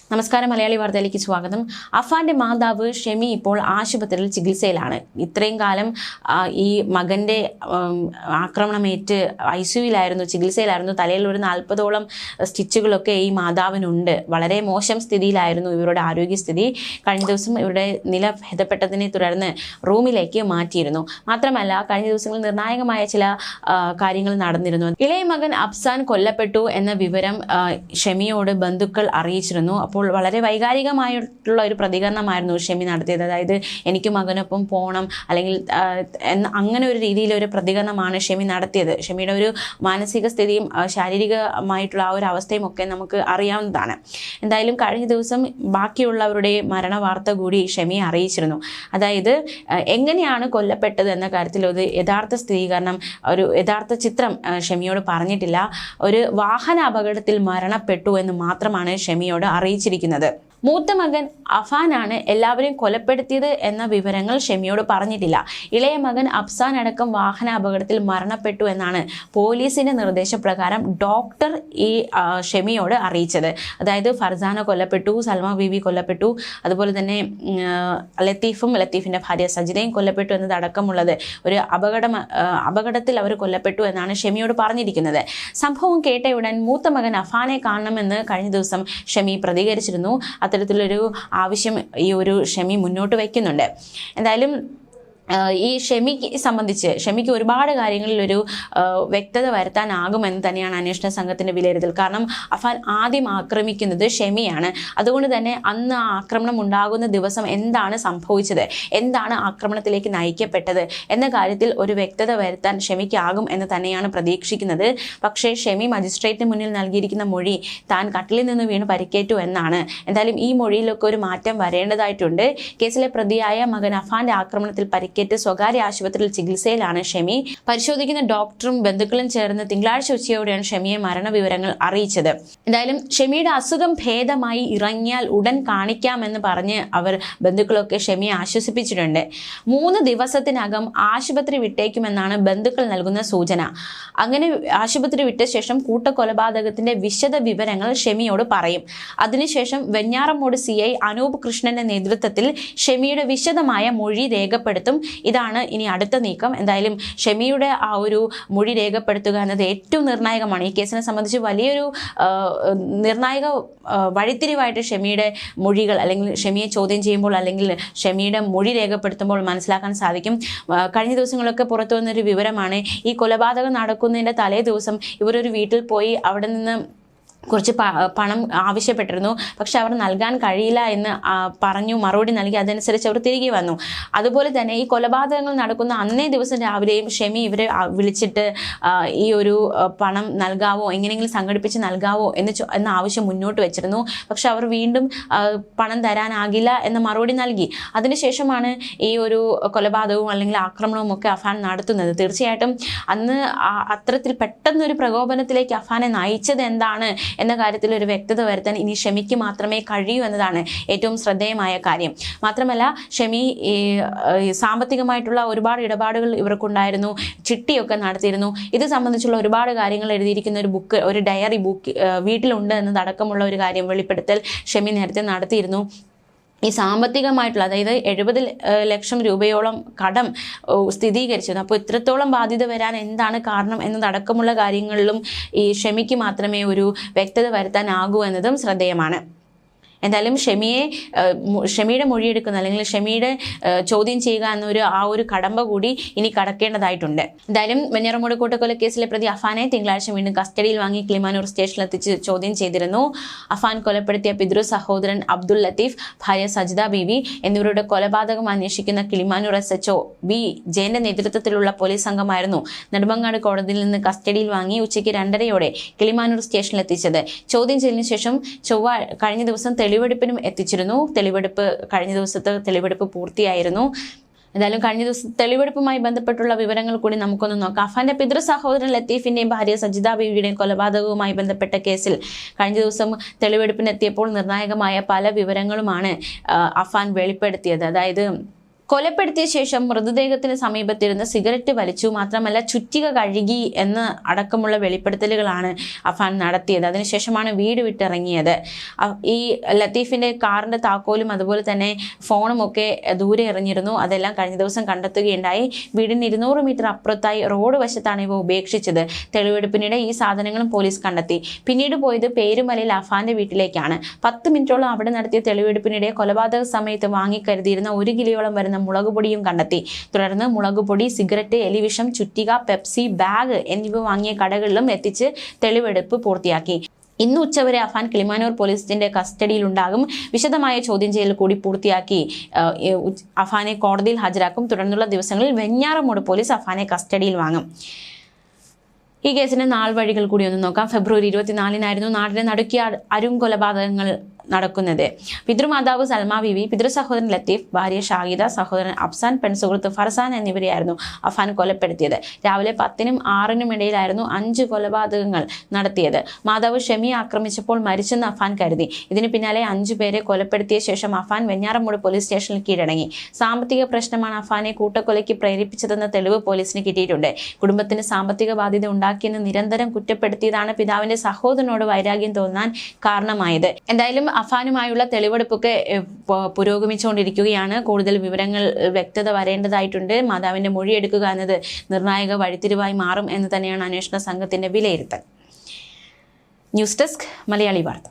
നമസ്കാരം, മലയാളി വാർത്തയിലേക്ക് സ്വാഗതം. അഫാന്റെ മാതാവ് ഷെമി ഇപ്പോൾ ആശുപത്രിയിൽ ചികിത്സയിലാണ്. ഇത്രയും കാലം ഈ മകന്റെ ആക്രമണമേറ്റ് ICUവിലായിരുന്നു, ചികിത്സയിലായിരുന്നു. തലയിൽ ഒരു 40ഓളം സ്റ്റിച്ചുകളൊക്കെ ഈ മാതാവിനുണ്ട്. വളരെ മോശം സ്ഥിതിയിലായിരുന്നു ഇവരുടെ ആരോഗ്യസ്ഥിതി. കഴിഞ്ഞ ദിവസം ഇവരുടെ നില ഭേദപ്പെട്ടതിനെ തുടർന്ന് റൂമിലേക്ക് മാറ്റിയിരുന്നു. മാത്രമല്ല, കഴിഞ്ഞ ദിവസങ്ങളിൽ നിർണായകമായ ചില കാര്യങ്ങൾ നടന്നിരുന്നു. ഇളയ മകൻ അഫ്സാൻ കൊല്ലപ്പെട്ടു എന്ന വിവരം ഷെമിയോട് ബന്ധുക്കൾ അറിയിച്ചിരുന്നു. അപ്പോൾ വളരെ വൈകാരികമായിട്ടുള്ള ഒരു പ്രതികരണമായിരുന്നു ഷെമി നടത്തിയത്. അതായത് എനിക്ക് മകനൊപ്പം പോകണം അല്ലെങ്കിൽ അങ്ങനെ ഒരു രീതിയിലൊരു പ്രതികരണമാണ് ഷെമി നടത്തിയത്. ഷെമിയുടെ ഒരു മാനസിക സ്ഥിതിയും ശാരീരികമായിട്ടുള്ള ആ ഒരു അവസ്ഥയും ഒക്കെ നമുക്ക് അറിയാവുന്നതാണ്. എന്തായാലും കഴിഞ്ഞ ദിവസം ബാക്കിയുള്ളവരുടെ മരണ വാർത്ത കൂടി ഷെമിയെ അറിയിച്ചിരുന്നു. അതായത് എങ്ങനെയാണ് കൊല്ലപ്പെട്ടത് എന്ന കാര്യത്തിൽ ഒരു യഥാർത്ഥ സ്ഥിരീകരണം, ഒരു യഥാർത്ഥ ചിത്രം ഷെമിയോട് പറഞ്ഞിട്ടില്ല. ഒരു വാഹന അപകടത്തിൽ മരണപ്പെട്ടു എന്ന് മാത്രമാണ് ഷെമിയോട് അറിയിച്ചിരിക്കുന്നത്. മൂത്ത മകൻ അഫാനാണ് എല്ലാവരെയും കൊലപ്പെടുത്തിയത് എന്ന വിവരങ്ങൾ ഷെമിയോട് പറഞ്ഞിട്ടില്ല. ഇളയ മകൻ അഫ്സാൻ അടക്കം വാഹന അപകടത്തിൽ മരണപ്പെട്ടു എന്നാണ് പോലീസിന്റെ നിർദ്ദേശപ്രകാരം ഡോക്ടർ ഈ ഷെമിയോട് അറിയിച്ചത്. അതായത് ഫർസാന കൊല്ലപ്പെട്ടു, സൽമ ബീവി കൊല്ലപ്പെട്ടു, അതുപോലെ തന്നെ ലത്തീഫിന്റെ ഭാര്യ സജിദയും കൊല്ലപ്പെട്ടു എന്നതടക്കമുള്ളത് ഒരു അപകടത്തിൽ അവർ കൊല്ലപ്പെട്ടു എന്നാണ് ഷെമിയോട് പറഞ്ഞിരിക്കുന്നത്. സംഭവം കേട്ടയുടൻ മൂത്ത മകൻ അഫാനെ കാണണമെന്ന് കഴിഞ്ഞ ദിവസം ഷെമി പ്രതികരിച്ചിരുന്നു. അത്തരത്തിലൊരു ആവശ്യം ഈ ഒരു ഷെമി മുന്നോട്ട് വയ്ക്കുന്നുണ്ട്. എന്തായാലും ഈ ഷെമിക്ക് ഒരുപാട് കാര്യങ്ങളിൽ ഒരു വ്യക്തത വരുത്താനാകുമെന്ന് തന്നെയാണ് അന്വേഷണ സംഘത്തിന്റെ വിലയിരുത്തൽ. കാരണം അഫാൻ ആദ്യം ആക്രമിക്കുന്നത് ഷെമിയാണ്. അതുകൊണ്ട് തന്നെ അന്ന് ആ ആക്രമണം ഉണ്ടാകുന്ന ദിവസം എന്താണ് സംഭവിച്ചത്, എന്താണ് ആക്രമണത്തിലേക്ക് നയിക്കപ്പെട്ടത് എന്ന കാര്യത്തിൽ ഒരു വ്യക്തത വരുത്താൻ ഷെമിക്കാകും എന്ന് തന്നെയാണ് പ്രതീക്ഷിക്കുന്നത്. പക്ഷേ ഷെമി മജിസ്ട്രേറ്റിന് മുന്നിൽ നൽകിയിരിക്കുന്ന മൊഴി താൻ കട്ടിലിൽ നിന്ന് വീണ് പരിക്കേറ്റു എന്നാണ്. എന്തായാലും ഈ മൊഴിയിലൊക്കെ ഒരു മാറ്റം വരേണ്ടതായിട്ടുണ്ട്. കേസിലെ പ്രതിയായ മകൻ അഫാന്റെ ആക്രമണത്തിൽ പരിക്കേറ്റ് സ്വകാര്യ ആശുപത്രിയിൽ ചികിത്സയിലാണ് ഷെമി. പരിശോധിക്കുന്ന ഡോക്ടറും ബന്ധുക്കളും ചേർന്ന് തിങ്കളാഴ്ച ഉച്ചയോടെയാണ് ഷെമിയെ മരണവിവരങ്ങൾ അറിയിച്ചത്. എന്തായാലും ഷെമിയുടെ അസുഖം ഭേദമായി ഇറങ്ങിയാൽ ഉടൻ കാണിക്കാമെന്ന് പറഞ്ഞ് അവർ ബന്ധുക്കളൊക്കെ ഷെമിയെ ആശ്വസിപ്പിച്ചിട്ടുണ്ട്. 3 ദിവസത്തിനകം ആശുപത്രി വിട്ടേക്കുമെന്നാണ് ബന്ധുക്കൾ നൽകുന്ന സൂചന. അങ്ങനെ ആശുപത്രി വിട്ട ശേഷം കൂട്ടക്കൊലപാതകത്തിന്റെ വിശദ വിവരങ്ങൾ ഷെമിയോട് പറയും. അതിനുശേഷം വെഞ്ഞാറമ്മൂട് CI അനൂപ് കൃഷ്ണന്റെ നേതൃത്വത്തിൽ ഷെമിയുടെ വിശദമായ മൊഴി രേഖപ്പെടുത്തും. ഇതാണ് ഇനി അടുത്ത നീക്കം. എന്തായാലും ഷെമിയുടെ ആ ഒരു മൊഴി രേഖപ്പെടുത്തുക എന്നത് ഏറ്റവും നിർണായകമാണ്. ഈ കേസിനെ സംബന്ധിച്ച് വലിയൊരു നിർണായക വഴിത്തിരിവായിട്ട് ഷെമിയുടെ മൊഴികൾ അല്ലെങ്കിൽ ഷെമിയെ ചോദ്യം ചെയ്യുമ്പോൾ അല്ലെങ്കിൽ ഷെമിയുടെ മൊഴി രേഖപ്പെടുത്തുമ്പോൾ മനസ്സിലാക്കാൻ സാധിക്കും. കഴിഞ്ഞ ദിവസങ്ങളൊക്കെ പുറത്തു വന്നൊരു വിവരമാണ്, ഈ കൊലപാതകം നടക്കുന്നതിൻ്റെ തലേ ദിവസം ഇവരൊരു വീട്ടിൽ പോയി അവിടെ നിന്ന് കുറച്ച് പണം ആവശ്യപ്പെട്ടിരുന്നു. പക്ഷെ അവർ നൽകാൻ കഴിയില്ല എന്ന് പറഞ്ഞു, മറുപടി നൽകി. അതനുസരിച്ച് അവർ തിരികെ വന്നു. അതുപോലെ തന്നെ ഈ കൊലപാതകങ്ങൾ നടക്കുന്ന അന്നേ ദിവസം രാവിലെയും ഷെമി ഇവരെ വിളിച്ചിട്ട് ഈ ഒരു പണം നൽകാവോ, എങ്ങനെയെങ്കിലും സംഘടിപ്പിച്ച് നൽകാവോ എന്ന ആവശ്യം മുന്നോട്ട് വെച്ചിരുന്നു. പക്ഷെ അവർ വീണ്ടും പണം തരാനാകില്ല എന്ന മറുപടി നൽകി. അതിനുശേഷമാണ് ഈ ഒരു കൊലപാതകവും അല്ലെങ്കിൽ ആക്രമണവും ഒക്കെ അഫാൻ നടത്തുന്നത്. തീർച്ചയായിട്ടും അന്ന് അത്തരത്തിൽ പെട്ടെന്നൊരു പ്രകോപനത്തിലേക്ക് അഫാനെ നയിച്ചത് എന്താണ് എന്ന കാര്യത്തിൽ ഒരു വ്യക്തത വരുത്താൻ ഇനി ഷെമിക്ക് മാത്രമേ കഴിയൂ എന്നതാണ് ഏറ്റവും ശ്രദ്ധേയമായ കാര്യം. മാത്രമല്ല, ഷെമി സാമ്പത്തികമായിട്ടുള്ള ഒരുപാട് ഇടപാടുകൾ ഇവർക്കുണ്ടായിരുന്നു, ചിട്ടിയൊക്കെ നടത്തിയിരുന്നു. ഇത് സംബന്ധിച്ചുള്ള ഒരുപാട് കാര്യങ്ങൾ എഴുതിയിരിക്കുന്ന ഒരു ബുക്ക്, ഒരു ഡയറി ബുക്ക് വീട്ടിലുണ്ട് എന്നതടക്കമുള്ള ഒരു കാര്യം വെളിപ്പെടുത്തൽ ഷെമി നേരത്തെ നടത്തിയിരുന്നു. ഈ സാമ്പത്തികമായിട്ടുള്ള, അതായത് 70 ലക്ഷം രൂപയോളം കടം സ്ഥിരീകരിച്ചിരുന്നു. അപ്പോൾ ഇത്രത്തോളം ബാധ്യത വരാൻ എന്താണ് കാരണം എന്നതടക്കമുള്ള കാര്യങ്ങളിലും ഈ ഷെമിക്ക് മാത്രമേ ഒരു വ്യക്തത വരുത്താനാകൂ എന്നതും ശ്രദ്ധേയമാണ്. എന്തായാലും ഷെമിയുടെ മൊഴിയെടുക്കുന്ന അല്ലെങ്കിൽ ഷെമിയുടെ ചോദ്യം ചെയ്യുക എന്നൊരു ആ ഒരു കടമ്പ കൂടി ഇനി കടക്കേണ്ടതായിട്ടുണ്ട്. എന്തായാലും വെഞ്ഞാറമ്മൂട് കൂട്ടക്കൊലക്കേസിലെ പ്രതി അഫാനെ തിങ്കളാഴ്ച വീണ്ടും കസ്റ്റഡിയിൽ വാങ്ങി കിളിമാനൂർ സ്റ്റേഷനിൽ എത്തിച്ച് ചോദ്യം ചെയ്തിരുന്നു. അഫാൻ കൊലപ്പെടുത്തിയ പിതൃ സഹോദരൻ അബ്ദുൽ ലത്തീഫ്, ഭാര്യ സജിദ ബീവി എന്നിവരുടെ കൊലപാതകം അന്വേഷിക്കുന്ന കിളിമാനൂർ SHO B ജയന്റെ നേതൃത്വത്തിലുള്ള പോലീസ് സംഘമായിരുന്നു നെടുമങ്ങാട് കോടതിയിൽ നിന്ന് കസ്റ്റഡിയിൽ വാങ്ങി ഉച്ചയ്ക്ക് 2:30 കിളിമാനൂർ സ്റ്റേഷനിൽ എത്തിച്ചത്. ചോദ്യം ചെയ്തതിനു ശേഷം കഴിഞ്ഞ ദിവസം തെളിവെടുപ്പിനും എത്തിച്ചിരുന്നു. കഴിഞ്ഞ ദിവസത്തെ തെളിവെടുപ്പ് പൂർത്തിയായിരുന്നു. എന്തായാലും കഴിഞ്ഞ ദിവസം തെളിവെടുപ്പുമായി ബന്ധപ്പെട്ടുള്ള വിവരങ്ങൾ കൂടി നമുക്കൊന്ന് നോക്കാം. അഫാന്റെ പിതൃ സഹോദരൻ ലത്തീഫിന്റെയും ഭാര്യ സജിദ ബീവിയുടെയും കൊലപാതകവുമായി ബന്ധപ്പെട്ട കേസിൽ കഴിഞ്ഞ ദിവസം തെളിവെടുപ്പിനെത്തിയപ്പോൾ നിർണായകമായ പല വിവരങ്ങളുമാണ് അഫാൻ വെളിപ്പെടുത്തിയത്. അതായത് കൊലപ്പെടുത്തിയ ശേഷം മൃതദേഹത്തിന് സമീപത്തിരുന്ന് സിഗരറ്റ് വലിച്ചു, മാത്രമല്ല ചുറ്റിക കഴുകി എന്ന് അടക്കമുള്ള വെളിപ്പെടുത്തലുകളാണ് അഫാൻ നടത്തിയത്. അതിനുശേഷമാണ് വീട് വിട്ടിറങ്ങിയത്. ഈ ലത്തീഫിന്റെ കാറിന്റെ താക്കോലും അതുപോലെ തന്നെ ഫോണും ഒക്കെ ദൂരെ എറിഞ്ഞിരുന്നു. അതെല്ലാം കഴിഞ്ഞ ദിവസം കണ്ടെത്തുകയുണ്ടായി. വീടിന് 200 മീറ്റർ അപ്പുറത്തായി റോഡ് വശത്താണ് ഇവ ഉപേക്ഷിച്ചത്. തെളിവെടുപ്പിനിടെ ഈ സാധനങ്ങളും പോലീസ് കണ്ടെത്തി. പിന്നീട് പോയത് പേരുമലയിൽ അഫാന്റെ വീട്ടിലേക്കാണ്. 10 മിനിറ്റോളം അവിടെ നടത്തിയ തെളിവെടുപ്പിനിടെ കൊലപാതക സമയത്ത് വാങ്ങിക്കരുതിയിരുന്ന 1 കിലോയോളം വരുന്ന മുളകുപൊടിയും കണ്ടെത്തി. തുടർന്ന് മുളകുപൊടി, സിഗരറ്റ്, എലിവിഷം, ചുറ്റിക, പെപ്സി, ബാഗ് എന്നിവ വാങ്ങിയ കടകളിലും എത്തിച്ച് തെളിവെടുപ്പ് പൂർത്തിയാക്കി. ഇന്ന് ഉച്ചവരെ അഫാൻ കിളിമാനൂർ പോലീസിന്റെ കസ്റ്റഡിയിലുണ്ടാകും. വിശദമായ ചോദ്യം ചെയ്യൽ കൂടി പൂർത്തിയാക്കി അഫാനെ കോടതിയിൽ ഹാജരാക്കും. തുടർന്നുള്ള ദിവസങ്ങളിൽ വെഞ്ഞാറമൂട് പോലീസ് അഫാനെ കസ്റ്റഡിയിൽ വാങ്ങും. ഈ കേസിന്റെ നാൾ വഴികൾ കൂടി ഒന്ന് നോക്കാം. ഫെബ്രുവരി 24-നായിരുന്നു നാടിനെ നടുക്കിയ അരും കൊലപാതകങ്ങൾ നടക്കുന്നത്. പിതൃമാതാവ് സൽമ ബീവി, പിതൃസഹോദരൻ ലത്തീഫ്, ഭാര്യ ഷാഹിദ, സഹോദരൻ അഫ്സാൻ, പെൺസുഹൃത്ത് ഫർസാൻ എന്നിവരെയായിരുന്നു അഫാൻ കൊലപ്പെടുത്തിയത്. രാവിലെ 10-നും 6-നും ഇടയിലായിരുന്നു 5 കൊലപാതകങ്ങൾ നടത്തിയത്. മാതാവ് ഷെമിയെ ആക്രമിച്ചപ്പോൾ മരിച്ചെന്ന് അഫാൻ കരുതി. ഇതിന് പിന്നാലെ 5 പേരെ കൊലപ്പെടുത്തിയ ശേഷം അഫാൻ വെഞ്ഞാറമൂട് പോലീസ് സ്റ്റേഷനിൽ കീഴടങ്ങി. സാമ്പത്തിക പ്രശ്നമാണ് അഫാനെ കൂട്ടക്കൊലയ്ക്ക് പ്രേരിപ്പിച്ചതെന്ന തെളിവ് പോലീസിന് കിട്ടിയിട്ടുണ്ട്. കുടുംബത്തിന് സാമ്പത്തിക ബാധ്യത ഉണ്ടാക്കിയെന്ന് നിരന്തരം കുറ്റപ്പെടുത്തിയതാണ് പിതാവിന്റെ സഹോദരനോട് വൈരാഗ്യം തോന്നാൻ കാരണമായത്. എന്തായാലും അഫാനുമായുള്ള തെളിവെടുപ്പൊക്കെ പുരോഗമിച്ചുകൊണ്ടിരിക്കുകയാണ്. കൂടുതൽ വിവരങ്ങൾ വ്യക്തത വരേണ്ടതായിട്ടുണ്ട്. മാതാവിന്റെ മൊഴിയെടുക്കുക എന്നത് നിർണായക വഴിത്തിരിവായി മാറും എന്ന് തന്നെയാണ് അന്വേഷണ സംഘത്തിന്റെ വിലയിരുത്തൽ. ന്യൂസ് ഡെസ്ക് മലയാളി വാർത്ത.